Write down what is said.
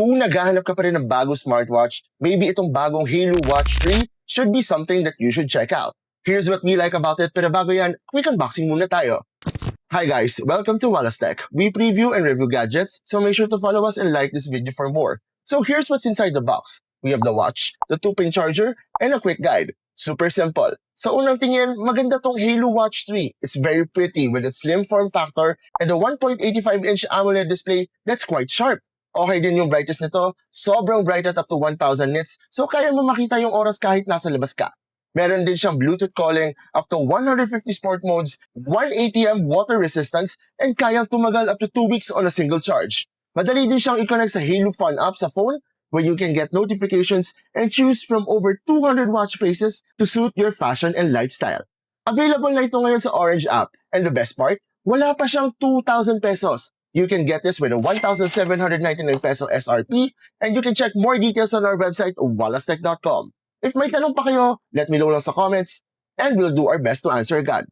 Kung naghahanap ka pa rin ng bagong smartwatch, maybe itong bagong Halo Watch 3 should be something that you should check out. Here's what we like about it, pero bago yan, quick unboxing muna tayo. Hi guys, welcome to Wallace Tech. We preview and review gadgets, so make sure to follow us and like this video for more. So here's what's inside the box. We have the watch, the 2-pin charger, and a quick guide. Super simple. Sa unang tingin, maganda tong Halo Watch 3. It's very pretty with its slim form factor and a 1.85-inch AMOLED display that's quite sharp. Okay din yung brightness nito, sobrang bright at up to 1000 nits, so kaya mo makita yung oras kahit nasa labas ka. Meron din siyang Bluetooth calling, up to 150 sport modes, 1 ATM water resistance, and kayang tumagal up to 2 weeks on a single charge. Madali din siyang i-connect sa Halo Fun app sa phone, where you can get notifications and choose from over 200 watch faces to suit your fashion and lifestyle. Available na ito ngayon sa Orange app, and the best part, wala pa siyang 2,000 pesos. You can get this with a 1,799 peso SRP, and you can check more details on our website, wallacetech.com. If may tanong pa kayo, let me know lang sa comments, and we'll do our best to answer agad.